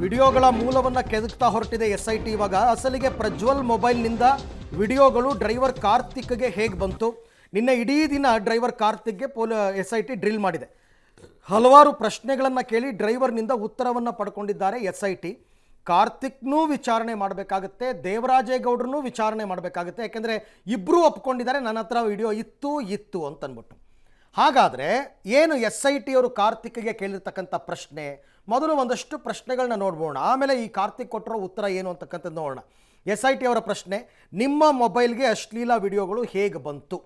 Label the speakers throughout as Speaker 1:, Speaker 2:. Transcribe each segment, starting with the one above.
Speaker 1: ವಿಡಿಯೋಗಳ ಮೂಲವನ್ನು ಕೆದಕ್ತಾ ಹೊರಟಿದೆ SIT. ಇವಾಗ ಅಸಲಿಗೆ ಪ್ರಜ್ವಲ್ ಮೊಬೈಲ್ನಿಂದ ವಿಡಿಯೋಗಳು ಡ್ರೈವರ್ ಕಾರ್ತಿಕ್ಗೆ ಹೇಗೆ ಬಂತು? ನಿನ್ನೆ ಇಡೀ ದಿನ ಡ್ರೈವರ್ ಕಾರ್ತಿಕ್ಗೆ SIT ಡ್ರಿಲ್ ಮಾಡಿದೆ. ಹಲವಾರು ಪ್ರಶ್ನೆಗಳನ್ನು ಕೇಳಿ ಡ್ರೈವರ್ನಿಂದ ಉತ್ತರವನ್ನು ಪಡ್ಕೊಂಡಿದ್ದಾರೆ SIT. ಕಾರ್ತಿಕ್ನೂ ವಿಚಾರಣೆ ಮಾಡಬೇಕಾಗುತ್ತೆ, ದೇವರಾಜೇಗೌಡರನ್ನೂ ವಿಚಾರಣೆ ಮಾಡಬೇಕಾಗುತ್ತೆ. ಯಾಕೆಂದರೆ ಇಬ್ಬರೂ ಒಪ್ಕೊಂಡಿದ್ದಾರೆ ನನ್ನ ಹತ್ರ ವಿಡಿಯೋ ಇತ್ತು ಅಂತನ್ಬಿಟ್ಟು. ಹಾಗಾದರೆ ಏನು SIT ಅವರು ಕಾರ್ತಿಕ್ಗೆ ಕೇಳಿರ್ತಕ್ಕಂಥ ಪ್ರಶ್ನೆ? ಮೊದಲು ಒಂದಷ್ಟು ಪ್ರಶ್ನೆಗಳನ್ನ ನೋಡ್ಬೋಣ, ಆಮೇಲೆ ಈ ಕಾರ್ತಿಕ್ ಕೊಟ್ಟಿರೋ ಉತ್ತರ ಏನು ಅಂತಕ್ಕಂಥದ್ದು ನೋಡೋಣ. SIT ಅವರ ಪ್ರಶ್ನೆ, ನಿಮ್ಮ ಮೊಬೈಲ್ಗೆ ಅಶ್ಲೀಲ ವಿಡಿಯೋಗಳು ಹೇಗೆ ಬಂತು?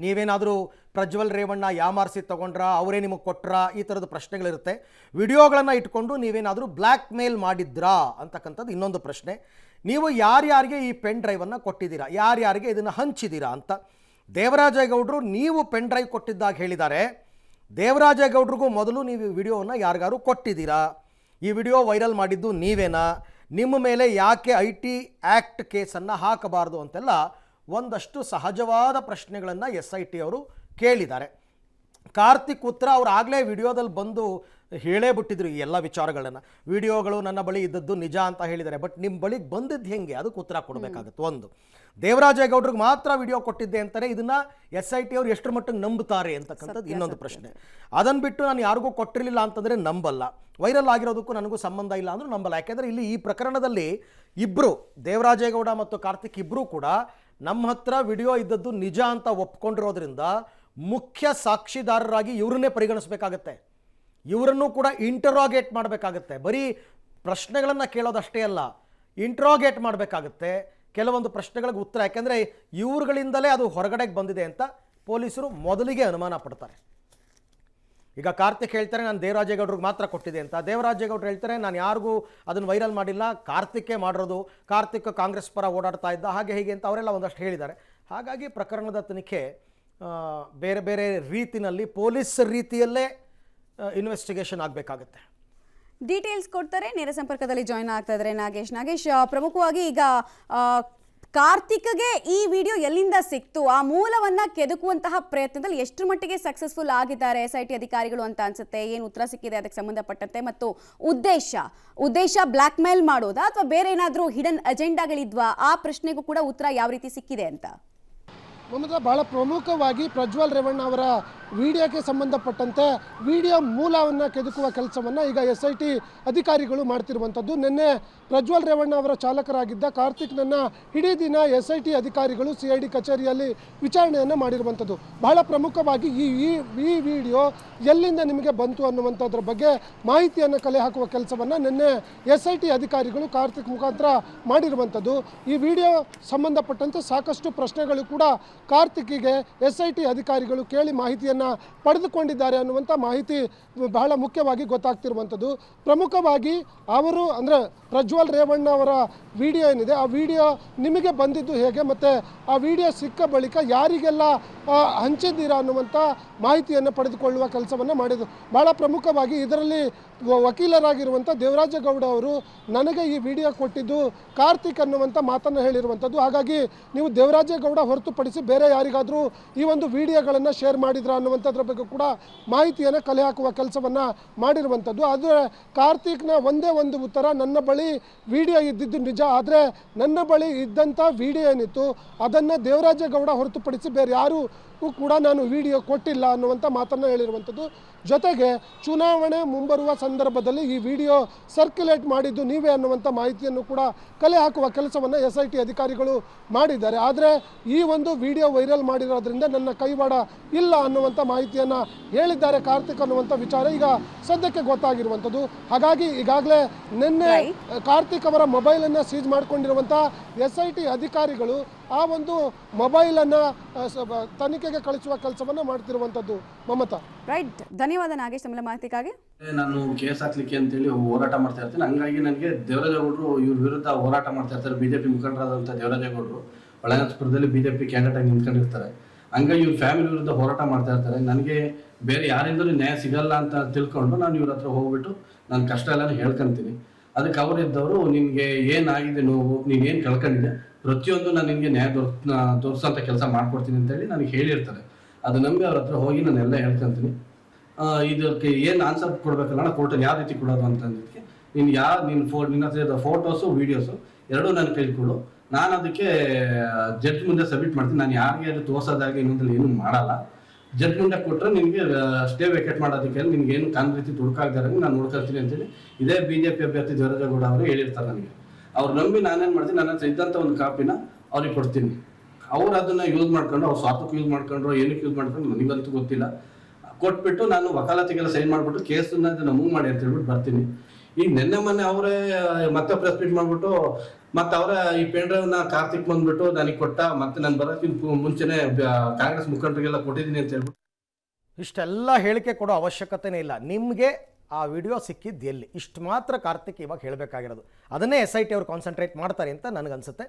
Speaker 1: ನೀವೇನಾದರೂ ಪ್ರಜ್ವಲ್ ರೇವಣ್ಣ ಯಾಮಾರಿಸಿ ತೊಗೊಂಡ್ರಾ, ಅವರೇ ನಿಮಗೆ ಕೊಟ್ರಾ? ಈ ಥರದ ಪ್ರಶ್ನೆಗಳಿರುತ್ತೆ. ವಿಡಿಯೋಗಳನ್ನು ಇಟ್ಕೊಂಡು ನೀವೇನಾದರೂ ಬ್ಲ್ಯಾಕ್ ಮೇಲ್ ಮಾಡಿದ್ರಾ ಅಂತಕ್ಕಂಥದ್ದು ಇನ್ನೊಂದು ಪ್ರಶ್ನೆ. ನೀವು ಯಾರ್ಯಾರಿಗೆ ಈ ಪೆನ್ ಡ್ರೈವನ್ನು ಕೊಟ್ಟಿದ್ದೀರಾ, ಯಾರ್ಯಾರಿಗೆ ಇದನ್ನು ಹಂಚಿದ್ದೀರಾ ಅಂತ. ದೇವರಾಜೇಗೌಡರು ನೀವು ಪೆನ್ ಡ್ರೈವ್ ಕೊಟ್ಟಿದ್ದಾಗ ಹೇಳಿದ್ದಾರೆ, ದೇವರಾಜೇಗೌಡರಿಗೂ ಮೊದಲು ನೀವು ವಿಡಿಯೋವನ್ನು ಯಾರಿಗಾರು ಕೊಟ್ಟಿದ್ದೀರಾ? ಈ ವಿಡಿಯೋ ವೈರಲ್ ಮಾಡಿದ್ದು ನೀವೇನಾ? ನಿಮ್ಮ ಮೇಲೆ ಯಾಕೆ IT ಆ್ಯಕ್ಟ್ ಕೇಸನ್ನು ಹಾಕಬಾರ್ದು ಅಂತೆಲ್ಲ ಒಂದಷ್ಟು ಸಹಜವಾದ ಪ್ರಶ್ನೆಗಳನ್ನು SIT ಅವರು ಕೇಳಿದ್ದಾರೆ. ಕಾರ್ತಿಕ್ ಉತ್ತರ ಅವ್ರು ಆಗಲೇ ವಿಡಿಯೋದಲ್ಲಿ ಬಂದು ಹೇಳೇ ಬಿಟ್ಟಿದ್ರು ಈ ಎಲ್ಲ ವಿಚಾರಗಳನ್ನು. ವಿಡಿಯೋಗಳು ನನ್ನ ಬಳಿ ಇದ್ದದ್ದು ನಿಜ ಅಂತ ಹೇಳಿದ್ದಾರೆ, ಬಟ್ ನಿಮ್ಮ ಬಳಿಗೆ ಬಂದಿದ್ದು ಹೆಂಗೆ, ಅದಕ್ಕೆ ಉತ್ತರ ಕೊಡಬೇಕಾಗುತ್ತೆ. ಒಂದು, ದೇವರಾಜೇಗೌಡರಿಗೆ ಮಾತ್ರ ವಿಡಿಯೋ ಕೊಟ್ಟಿದ್ದೆ ಅಂತಾರೆ, ಇದನ್ನು SIT ಅವರು ಎಷ್ಟರ ಮಟ್ಟಿಗೆ ನಂಬುತ್ತಾರೆ ಅಂತಕ್ಕಂಥದ್ದು ಇನ್ನೊಂದು ಪ್ರಶ್ನೆ. ಅದನ್ನು ಬಿಟ್ಟು ನಾನು ಯಾರಿಗೂ ಕೊಟ್ಟಿರಲಿಲ್ಲ ಅಂತಂದರೆ ನಂಬಲ್ಲ, ವೈರಲ್ ಆಗಿರೋದಕ್ಕೂ ನನಗೂ ಸಂಬಂಧ ಇಲ್ಲ ಅಂದರೂ ನಂಬಲ್ಲ. ಯಾಕೆಂದರೆ ಇಲ್ಲಿ ಈ ಪ್ರಕರಣದಲ್ಲಿ ಇಬ್ಬರು, ದೇವರಾಜೇಗೌಡ ಮತ್ತು ಕಾರ್ತಿಕ್ ಇಬ್ಬರೂ ಕೂಡ ನಮ್ಮ ಹತ್ರ ವಿಡಿಯೋ ಇದ್ದದ್ದು ನಿಜ ಅಂತ ಒಪ್ಕೊಂಡಿರೋದ್ರಿಂದ ಮುಖ್ಯ ಸಾಕ್ಷಿದಾರರಾಗಿ ಇವರನ್ನೇ ಪರಿಗಣಿಸಬೇಕಾಗತ್ತೆ. ಇವರನ್ನು ಕೂಡ ಇಂಟರೋಗೇಟ್ ಮಾಡಬೇಕಾಗತ್ತೆ. ಬರೀ ಪ್ರಶ್ನೆಗಳನ್ನು ಕೇಳೋದಷ್ಟೇ ಅಲ್ಲ, ಇಂಟ್ರೋಗೇಟ್ ಮಾಡಬೇಕಾಗತ್ತೆ ಕೆಲವೊಂದು ಪ್ರಶ್ನೆಗಳಿಗೆ ಉತ್ತರ. ಯಾಕೆಂದರೆ ಇವ್ರುಗಳಿಂದಲೇ ಅದು ಹೊರಗಡೆಗೆ ಬಂದಿದೆ ಅಂತ ಪೊಲೀಸರು ಮೊದಲಿಗೆ ಅನುಮಾನ ಪಡ್ತಾರೆ. ಈಗ ಕಾರ್ತಿಕ್ ಹೇಳ್ತಾರೆ ನಾನು ದೇವರಾಜೇಗೌಡರಿಗೆ ಮಾತ್ರ ಕೊಟ್ಟಿದೆ ಅಂತ, ದೇವರಾಜೇಗೌಡರು ಹೇಳ್ತಾರೆ ನಾನು ಯಾರಿಗೂ ಅದನ್ನು ವೈರಲ್ ಮಾಡಿಲ್ಲ, ಕಾರ್ತಿಕ್ಕೇ ಮಾಡಿರೋದು, ಕಾರ್ತಿಕ್ ಕಾಂಗ್ರೆಸ್ ಪರ ಓಡಾಡ್ತಾ ಇದ್ದ, ಹಾಗೆ ಹೀಗೆ ಅಂತ ಅವರೆಲ್ಲ ಒಂದಷ್ಟು ಹೇಳಿದ್ದಾರೆ. ಹಾಗಾಗಿ ಪ್ರಕರಣದ ತನಿಖೆ ಬೇರೆ ಬೇರೆ ರೀತಿಯಲ್ಲಿ ಪೊಲೀಸ್ ರೀತಿಯಲ್ಲೇ ಇನ್ವೆಸ್ಟಿಗೇಷನ್ ಆಗಬೇಕಾಗುತ್ತೆ.
Speaker 2: ಡೀಟೇಲ್ಸ್ ಕೊಡ್ತಾರೆ. ನೇರ ಸಂಪರ್ಕದಲ್ಲಿ ಜಾಯ್ನ್ ಆಗ್ತಾ ಇದ್ದಾರೆ ನಾಗೇಶ್. ಪ್ರಮುಖವಾಗಿ ಈಗ ಕಾರ್ತಿಕ್ಗೆ ಈ ವಿಡಿಯೋ ಎಲ್ಲಿಂದ ಸಿಕ್ತು, ಆ ಮೂಲವನ್ನ ಕೆದಕುವಂತಹ ಪ್ರಯತ್ನದಲ್ಲಿ ಎಷ್ಟರ ಮಟ್ಟಿಗೆ ಸಕ್ಸಸ್ಫುಲ್ ಆಗಿದ್ದಾರೆ SIT ಅಧಿಕಾರಿಗಳು ಅಂತ ಅನ್ಸುತ್ತೆ? ಏನು ಉತ್ತರ ಸಿಕ್ಕಿದೆ ಅದಕ್ಕೆ ಸಂಬಂಧಪಟ್ಟಂತೆ? ಮತ್ತು ಉದ್ದೇಶ ಬ್ಲ್ಯಾಕ್ ಮೇಲ್ ಮಾಡೋದಾ ಅಥವಾ ಬೇರೆ ಏನಾದರೂ ಹಿಡನ್ ಅಜೆಂಡಾಗಳಿದ್ವಾ? ಆ ಪ್ರಶ್ನೆಗೂ ಕೂಡ ಉತ್ತರ ಯಾವ ರೀತಿ ಸಿಕ್ಕಿದೆ ಅಂತ.
Speaker 3: ಮಮತಾ, ಬಹಳ ಪ್ರಮುಖವಾಗಿ ಪ್ರಜ್ವಲ್ ರೇವಣ್ಣ ಅವರ ವಿಡಿಯೋಕ್ಕೆ ಸಂಬಂಧಪಟ್ಟಂತೆ ವಿಡಿಯೋ ಮೂಲವನ್ನು ಕೆದಕುವ ಕೆಲಸವನ್ನು ಈಗ SIT ಅಧಿಕಾರಿಗಳು ಮಾಡ್ತಿರುವಂಥದ್ದು. ನಿನ್ನೆ ಪ್ರಜ್ವಲ್ ರೇವಣ್ಣ ಅವರ ಚಾಲಕರಾಗಿದ್ದ ಕಾರ್ತಿಕ್ನನ್ನು ಇಡೀ ದಿನ SIT ಅಧಿಕಾರಿಗಳು CID ಕಚೇರಿಯಲ್ಲಿ ವಿಚಾರಣೆಯನ್ನು ಮಾಡಿರುವಂಥದ್ದು. ಬಹಳ ಪ್ರಮುಖವಾಗಿ ಈ ವಿಡಿಯೋ ಎಲ್ಲಿಂದ ನಿಮಗೆ ಬಂತು ಅನ್ನುವಂಥದ್ರ ಬಗ್ಗೆ ಮಾಹಿತಿಯನ್ನು ಕಲೆ ಹಾಕುವ ಕೆಲಸವನ್ನು ನಿನ್ನೆ SIT ಅಧಿಕಾರಿಗಳು ಕಾರ್ತಿಕ್ ಮುಖಾಂತರ ಮಾಡಿರುವಂಥದ್ದು. ಈ ವಿಡಿಯೋ ಸಂಬಂಧಪಟ್ಟಂತೆ ಸಾಕಷ್ಟು ಪ್ರಶ್ನೆಗಳು ಕೂಡ ಕಾರ್ತಿಕ್ಗೆ SIT ಅಧಿಕಾರಿಗಳು ಕೇಳಿ ಮಾಹಿತಿಯನ್ನು ಪಡೆದುಕೊಂಡಿದ್ದಾರೆ ಅನ್ನುವಂಥ ಮಾಹಿತಿ ಬಹಳ ಮುಖ್ಯವಾಗಿ ಗೊತ್ತಾಗ್ತಿರುವಂಥದ್ದು. ಪ್ರಮುಖವಾಗಿ ಅವರು ಅಂದರೆ ಪ್ರಜ್ವಲ್ ರೇವಣ್ಣ ಅವರ ವಿಡಿಯೋ ಏನಿದೆ, ಆ ವಿಡಿಯೋ ನಿಮಗೆ ಬಂದಿದ್ದು ಹೇಗೆ, ಮತ್ತು ಆ ವಿಡಿಯೋ ಸಿಕ್ಕ ಬಳಿಕ ಯಾರಿಗೆಲ್ಲ ಹಂಚಿದ್ದೀರಾ ಅನ್ನುವಂಥ ಮಾಹಿತಿಯನ್ನು ಪಡೆದುಕೊಳ್ಳುವ ಕೆಲಸವನ್ನು ಮಾಡಿದರು. ಬಹಳ ಪ್ರಮುಖವಾಗಿ ಇದರಲ್ಲಿ ವಕೀಲರಾಗಿರುವಂಥ ದೇವರಾಜೇಗೌಡ ಅವರು ನನಗೆ ಈ ವಿಡಿಯೋ ಕೊಟ್ಟಿದ್ದು ಕಾರ್ತಿಕ್ ಅನ್ನುವಂಥ ಮಾತನ್ನು ಹೇಳಿರುವಂಥದ್ದು. ಹಾಗಾಗಿ ನೀವು ದೇವರಾಜೇಗೌಡ ಹೊರತುಪಡಿಸಿ ಬೇರೆ ಯಾರಿಗಾದರೂ ಈ ಒಂದು ವಿಡಿಯೋಗಳನ್ನು ಶೇರ್ ಮಾಡಿದ್ರ ಅನ್ನುವಂಥದ್ರ ಬಗ್ಗೆ ಕೂಡ ಮಾಹಿತಿಯನ್ನು ಕಲೆ ಹಾಕುವ ಕೆಲಸವನ್ನು ಮಾಡಿರುವಂಥದ್ದು. ಆದರೆ ಕಾರ್ತಿಕ್ನ ಒಂದೇ ಒಂದು ಉತ್ತರ, ನನ್ನ ಬಳಿ ವಿಡಿಯೋ ಇದ್ದಿದ್ದು ನಿಜ, ಆದರೆ ನನ್ನ ಬಳಿ ಇದ್ದಂಥ ವಿಡಿಯೋ ಏನಿತ್ತು ಅದನ್ನು ದೇವರಾಜೇಗೌಡ ಹೊರತುಪಡಿಸಿ ಬೇರೆ ಯಾರೂ ಕೂಡ ನಾನು ವಿಡಿಯೋ ಕೊಟ್ಟಿಲ್ಲ ಅನ್ನುವಂಥ ಮಾತನ್ನು ಹೇಳಿರುವಂಥದ್ದು. ಜೊತೆಗೆ ಚುನಾವಣೆ ಮುಂಬರುವ ಸಂದರ್ಭದಲ್ಲಿ ಈ ವಿಡಿಯೋ ಸರ್ಕ್ಯುಲೇಟ್ ಮಾಡಿದ್ದು ನೀವೇ ಅನ್ನುವಂಥ ಮಾಹಿತಿಯನ್ನು ಕೂಡ ಕಲೆ ಹಾಕುವ ಕೆಲಸವನ್ನು SIT ಅಧಿಕಾರಿಗಳು ಮಾಡಿದ್ದಾರೆ. ಆದರೆ ಈ ಒಂದು ವಿಡಿಯೋ ವೈರಲ್ ಮಾಡಿರೋದ್ರಿಂದ ನನ್ನ ಕೈವಾಡ ಇಲ್ಲ ಅನ್ನುವಂಥ ಮಾಹಿತಿಯನ್ನು ಹೇಳಿದ್ದಾರೆ ಕಾರ್ತಿಕ್ ಅನ್ನುವಂಥ ವಿಚಾರ ಈಗ ಸದ್ಯಕ್ಕೆ ಗೊತ್ತಾಗಿರುವಂಥದ್ದು. ಹಾಗಾಗಿ ಈಗಾಗಲೇ ನಿನ್ನೆ ಕಾರ್ತಿಕ್ ಅವರ ಮೊಬೈಲನ್ನು ಸೀಜ್ ಮಾಡಿಕೊಂಡಿರುವಂಥ SIT ಅಧಿಕಾರಿಗಳು ಆ ಒಂದು ಮೊಬೈಲನ್ನು ತನಿಖೆಗೆ ಕಳಿಸುವ ಕೆಲಸವನ್ನು ಮಾಡ್ತಿರುವಂಥದ್ದು. ಮಮತಾ,
Speaker 2: ರೈಟ್. ಧನ್ಯವಾದ ನಾಗೇಶ್ ತಮ್ಮ ಮಾಹಿತಿಗಾಗಿ.
Speaker 4: ನಾನು ಕೇಸ್ ಹಾಕ್ಲಿಕ್ಕೆ ಅಂತೇಳಿ ಹೋರಾಟ ಮಾಡ್ತಾ ಇರ್ತೀನಿ. ಹಂಗಾಗಿ ನನಗೆ ದೇವರಾಜೇಗೌಡರು ಇವ್ರ ವಿರುದ್ಧ ಹೋರಾಟ ಮಾಡ್ತಾ ಇರ್ತಾರೆ. BJP ಮುಖಂಡರಾದಂಥ ದೇವರಾಜೇಗೌಡರು ಹೊಳೆನರಸೀಪುರದಲ್ಲಿ BJP ಕ್ಯಾಂಡಿಡೇಟ್ ಆಗಿ ನಿಂತ್ಕೊಂಡಿರ್ತಾರೆ. ಹಂಗಾಗಿ ಇವ್ರ ಫ್ಯಾಮಿಲಿ ವಿರುದ್ಧ ಹೋರಾಟ ಮಾಡ್ತಾ ಇರ್ತಾರೆ. ನನಗೆ ಬೇರೆ ಯಾರಿಂದಲೂ ನ್ಯಾಯ ಸಿಗಲ್ಲ ಅಂತ ತಿಳ್ಕೊಂಡು ನಾನು ಇವ್ರ ಹತ್ರ ಹೋಗ್ಬಿಟ್ಟು ನನ್ನ ಕಷ್ಟ ಎಲ್ಲ ಹೇಳ್ಕೊಂತೀನಿ. ಅದಕ್ಕೆ ಅವರಿದ್ದವರು ನಿನಗೆ ಏನಾಗಿದೆ ನೋವು, ನೀನೇನು ಕಳ್ಕೊಂಡಿದ್ದೆ, ಪ್ರತಿಯೊಂದು ನಾನು ನಿನಗೆ ನ್ಯಾಯ ತೋರಿಸೋಂಥ ಕೆಲಸ ಮಾಡ್ಕೊಡ್ತೀನಿ ಅಂತೇಳಿ ನನಗೆ ಹೇಳಿರ್ತಾರೆ. ಅದು ನಂಬಿ ಅವ್ರ ಹತ್ರ ಹೋಗಿ ನಾನೆಲ್ಲ ಹೇಳ್ಕೊಂತೀನಿ. ಇದಕ್ಕೆ ಏನು ಆನ್ಸರ್ ಕೊಡಬೇಕಲ್ಲ ಕೋರ್ಟಲ್ಲಿ ಯಾವ ರೀತಿ ಕೊಡೋದು ಅಂತಂದಿದ್ದಕ್ಕೆ ನಿನ್ನ ನಿನ್ನ ಹತ್ರ ಫೋಟೋಸು ವೀಡಿಯೋಸು ಎರಡೂ ನನ್ನ ಕೈಲಿ ಕೊಡು, ನಾನು ಅದಕ್ಕೆ ಜಡ್ಜ್ ಮುಂದೆ ಸಬ್ಮಿಟ್ ಮಾಡ್ತೀನಿ. ನಾನು ಯಾರಿಗೆ ಅದು ತೋರ್ಸೋದಾಗಿ ಇನ್ನೊಂದ್ರಲ್ಲಿ ಏನೂ ಮಾಡಲ್ಲ. ಜಡ್ಜ್ ಮುಂದೆ ಕೊಟ್ಟರೆ ನಿನಗೆ ಸ್ಟೇ ವೇಕೇಟ್ ಮಾಡೋದಕ್ಕೆ ನಿನ್ಗೆ ಏನು ಕಾನ್ ರೀತಿ ತುಡುಕಾಗ್ದಾರಂಗೆ ನಾನು ನೋಡ್ಕೊಳ್ತೀನಿ ಅಂತೇಳಿ ಇದೇ BJP ಅಭ್ಯರ್ಥಿ ದೇವರಾಜೇಗೌಡ ಅವರು ಹೇಳಿರ್ತಾರೆ ನನಗೆ. ಅವ್ರು ನಂಬಿ ನಾನೇನು ಮಾಡ್ತೀನಿ, ನನ್ನ ಹತ್ರ ಇದ್ದಂಥ ಒಂದು ಕಾಪಿನ ಅವ್ರಿಗೆ ಕೊಡ್ತೀನಿ. ಅವ್ರು ಅದನ್ನು ಯೂಸ್ ಮಾಡ್ಕೊಂಡು ಅವ್ರು ಸ್ವಾರ್ಥಕ್ಕೆ ಯೂಸ್ ಮಾಡ್ಕೊಂಡ್ರು ಏನಕ್ಕೆ ಯೂಸ್ ಮಾಡ್ಕೊಂಡು ನನಗಂತೂ ಗೊತ್ತಿಲ್ಲ. ಕೊಟ್ಬಿಟ್ಟು ನಾನು ವಕಾಲತಿಗೆಲ್ಲ ಸೈನ್ ಮಾಡಿಬಿಟ್ಟು ಕೇಸನ್ನ ಮೂವ್ ಮಾಡಿ ಅಂತ ಹೇಳ್ಬಿಟ್ಟು ಬರ್ತೀನಿ. ಈಗ ಮೊನ್ನೆ ಅವರೇ ಮತ್ತೆ ಪ್ರೆಸ್ ಮೀಟ್ ಮಾಡಿಬಿಟ್ಟು ಮತ್ತೆ ಅವರ ಈ ಪೆನ್ ಡ್ರೈವ್ನ ಕಾರ್ತಿಕ್ ಬಂದ್ಬಿಟ್ಟು ನನಗೆ ಕೊಟ್ಟ, ಮತ್ತೆ ನಾನು ಬರೋಕ್ಕಿಂತ ಮುಂಚೆನೆ ಕಾಂಗ್ರೆಸ್ ಮುಖಂಡರಿಗೆಲ್ಲ ಕೊಟ್ಟಿದ್ದೀನಿ ಅಂತ ಹೇಳ್ಬಿಟ್ಟು
Speaker 1: ಇಷ್ಟೆಲ್ಲ ಹೇಳಿಕೆ ಕೊಡೋ ಅವಶ್ಯಕತೆನೇ ಇಲ್ಲ. ನಿಮಗೆ ಆ ವಿಡಿಯೋ ಸಿಕ್ಕಿದ್ದು ಎಲ್ಲಿ, ಇಷ್ಟು ಮಾತ್ರ ಕಾರ್ತಿಕ್ ಇವಾಗ ಹೇಳಬೇಕಾಗಿರೋದು. ಅದನ್ನೇ SIT ಅವರು ಕಾನ್ಸಂಟ್ರೇಟ್ ಮಾಡ್ತಾರೆ ಅಂತ ನನಗನ್ಸುತ್ತೆ.